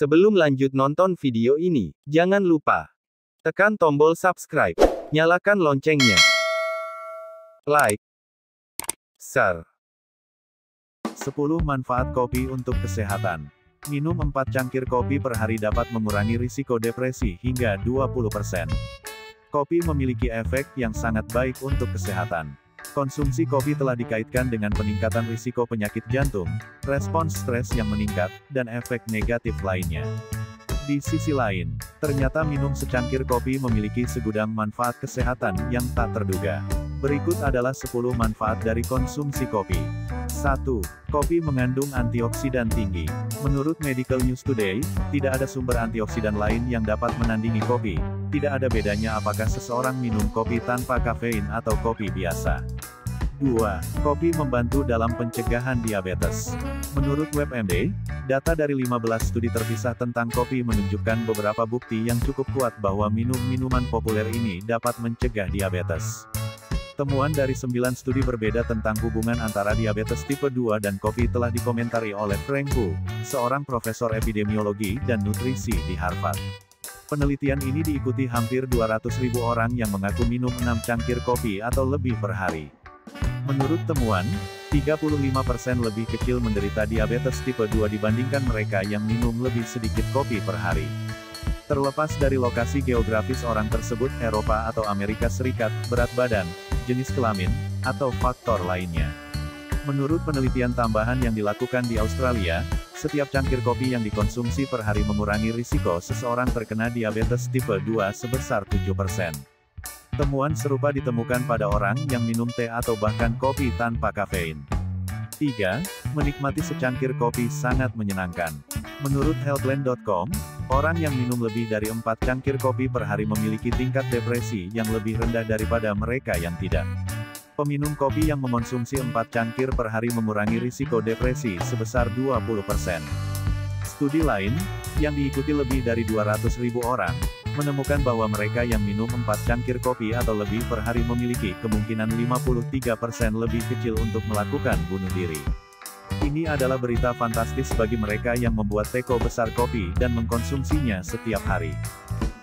Sebelum lanjut nonton video ini, jangan lupa tekan tombol subscribe, nyalakan loncengnya, like, share. 10 manfaat kopi untuk kesehatan. Minum 4 cangkir kopi per hari dapat mengurangi risiko depresi hingga 20%. Kopi memiliki efek yang sangat baik untuk kesehatan. Konsumsi kopi telah dikaitkan dengan peningkatan risiko penyakit jantung, respons stres yang meningkat, dan efek negatif lainnya. Di sisi lain, ternyata minum secangkir kopi memiliki segudang manfaat kesehatan yang tak terduga. Berikut adalah 10 manfaat dari konsumsi kopi. 1. Kopi mengandung antioksidan tinggi. Menurut Medical News Today, tidak ada sumber antioksidan lain yang dapat menandingi kopi. Tidak ada bedanya apakah seseorang minum kopi tanpa kafein atau kopi biasa. 2. Kopi membantu dalam pencegahan diabetes. Menurut WebMD, data dari 15 studi terpisah tentang kopi menunjukkan beberapa bukti yang cukup kuat bahwa minum minuman populer ini dapat mencegah diabetes. Temuan dari 9 studi berbeda tentang hubungan antara diabetes tipe 2 dan kopi telah dikomentari oleh Frank Hu, seorang profesor epidemiologi dan nutrisi di Harvard. Penelitian ini diikuti hampir 200.000 orang yang mengaku minum 6 cangkir kopi atau lebih per hari. Menurut temuan, 35% lebih kecil menderita diabetes tipe 2 dibandingkan mereka yang minum lebih sedikit kopi per hari. Terlepas dari lokasi geografis orang tersebut, Eropa atau Amerika Serikat, berat badan, jenis kelamin, atau faktor lainnya. Menurut penelitian tambahan yang dilakukan di Australia, setiap cangkir kopi yang dikonsumsi per hari mengurangi risiko seseorang terkena diabetes tipe 2 sebesar 7%. Temuan serupa ditemukan pada orang yang minum teh atau bahkan kopi tanpa kafein. 3. Menikmati secangkir kopi sangat menyenangkan. Menurut Healthline.com, orang yang minum lebih dari 4 cangkir kopi per hari memiliki tingkat depresi yang lebih rendah daripada mereka yang tidak. Peminum kopi yang mengonsumsi 4 cangkir per hari mengurangi risiko depresi sebesar 20%. Studi lain, yang diikuti lebih dari 200.000 orang, menemukan bahwa mereka yang minum 4 cangkir kopi atau lebih per hari memiliki kemungkinan 53% lebih kecil untuk melakukan bunuh diri. Ini adalah berita fantastis bagi mereka yang membuat teko besar kopi dan mengkonsumsinya setiap hari.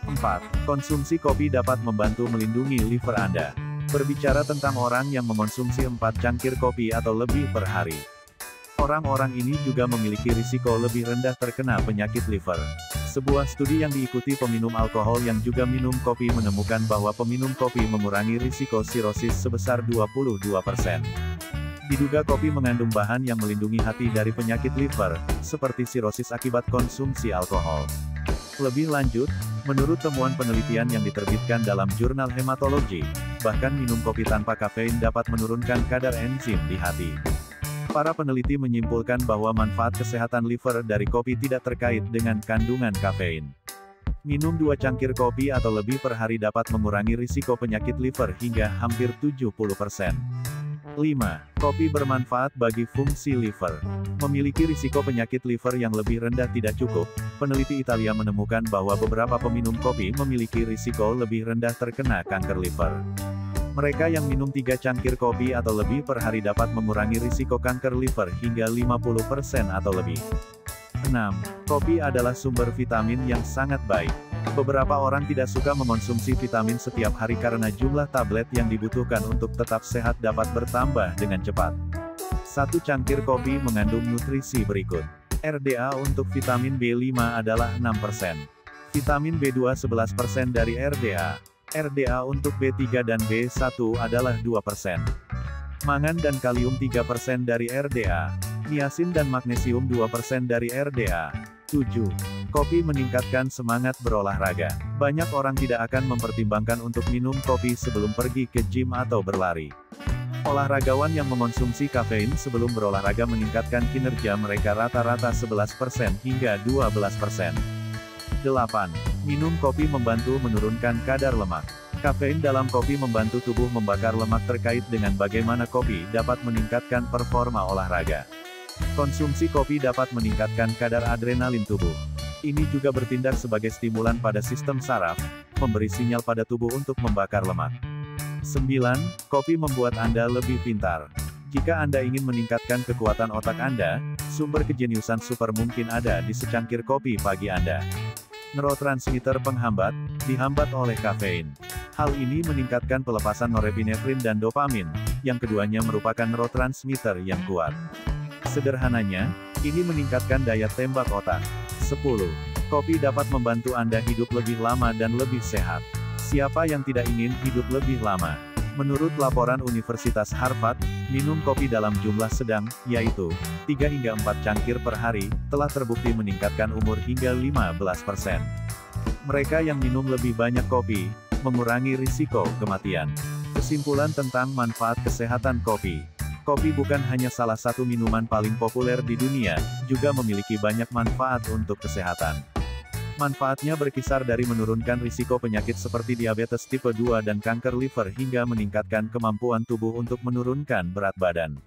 4. Konsumsi kopi dapat membantu melindungi liver Anda. Berbicara tentang orang yang mengonsumsi 4 cangkir kopi atau lebih per hari, orang-orang ini juga memiliki risiko lebih rendah terkena penyakit liver. Sebuah studi yang diikuti peminum alkohol yang juga minum kopi menemukan bahwa peminum kopi mengurangi risiko sirosis sebesar 22%. Diduga kopi mengandung bahan yang melindungi hati dari penyakit liver, seperti sirosis akibat konsumsi alkohol. Lebih lanjut, menurut temuan penelitian yang diterbitkan dalam jurnal hematologi, bahkan minum kopi tanpa kafein dapat menurunkan kadar enzim di hati. Para peneliti menyimpulkan bahwa manfaat kesehatan liver dari kopi tidak terkait dengan kandungan kafein. Minum 2 cangkir kopi atau lebih per hari dapat mengurangi risiko penyakit liver hingga hampir 70%. 5. Kopi bermanfaat bagi fungsi liver. Memiliki risiko penyakit liver yang lebih rendah tidak cukup, peneliti Italia menemukan bahwa beberapa peminum kopi memiliki risiko lebih rendah terkena kanker liver. Mereka yang minum 3 cangkir kopi atau lebih per hari dapat mengurangi risiko kanker liver hingga 50% atau lebih. 6. Kopi adalah sumber vitamin yang sangat baik. Beberapa orang tidak suka mengonsumsi vitamin setiap hari karena jumlah tablet yang dibutuhkan untuk tetap sehat dapat bertambah dengan cepat. 1 cangkir kopi mengandung nutrisi berikut. RDA untuk vitamin B5 adalah 6%. Vitamin B2 11% dari RDA. RDA untuk B3 dan B1 adalah 2%. Mangan dan kalium 3% dari RDA. Niasin dan magnesium 2% dari RDA. 7. Kopi meningkatkan semangat berolahraga. Banyak orang tidak akan mempertimbangkan untuk minum kopi sebelum pergi ke gym atau berlari. Olahragawan yang mengonsumsi kafein sebelum berolahraga meningkatkan kinerja mereka rata-rata 11% hingga 12%. 8. Minum kopi membantu menurunkan kadar lemak. Kafein dalam kopi membantu tubuh membakar lemak terkait dengan bagaimana kopi dapat meningkatkan performa olahraga. Konsumsi kopi dapat meningkatkan kadar adrenalin tubuh. Ini juga bertindak sebagai stimulan pada sistem saraf, memberi sinyal pada tubuh untuk membakar lemak. 9. Kopi membuat Anda lebih pintar. Jika Anda ingin meningkatkan kekuatan otak Anda, sumber kejeniusan super mungkin ada di secangkir kopi pagi Anda. Neurotransmitter penghambat, dihambat oleh kafein. Hal ini meningkatkan pelepasan norepinefrin dan dopamin, yang keduanya merupakan neurotransmitter yang kuat. Sederhananya, ini meningkatkan daya tembak otak. 10. Kopi dapat membantu Anda hidup lebih lama dan lebih sehat. Siapa yang tidak ingin hidup lebih lama? Menurut laporan Universitas Harvard, minum kopi dalam jumlah sedang, yaitu 3 hingga 4 cangkir per hari, telah terbukti meningkatkan umur hingga 15%. Mereka yang minum lebih banyak kopi, mengurangi risiko kematian. Kesimpulan tentang manfaat kesehatan kopi. Kopi bukan hanya salah satu minuman paling populer di dunia, juga memiliki banyak manfaat untuk kesehatan. Manfaatnya berkisar dari menurunkan risiko penyakit seperti diabetes tipe 2 dan kanker liver hingga meningkatkan kemampuan tubuh untuk menurunkan berat badan.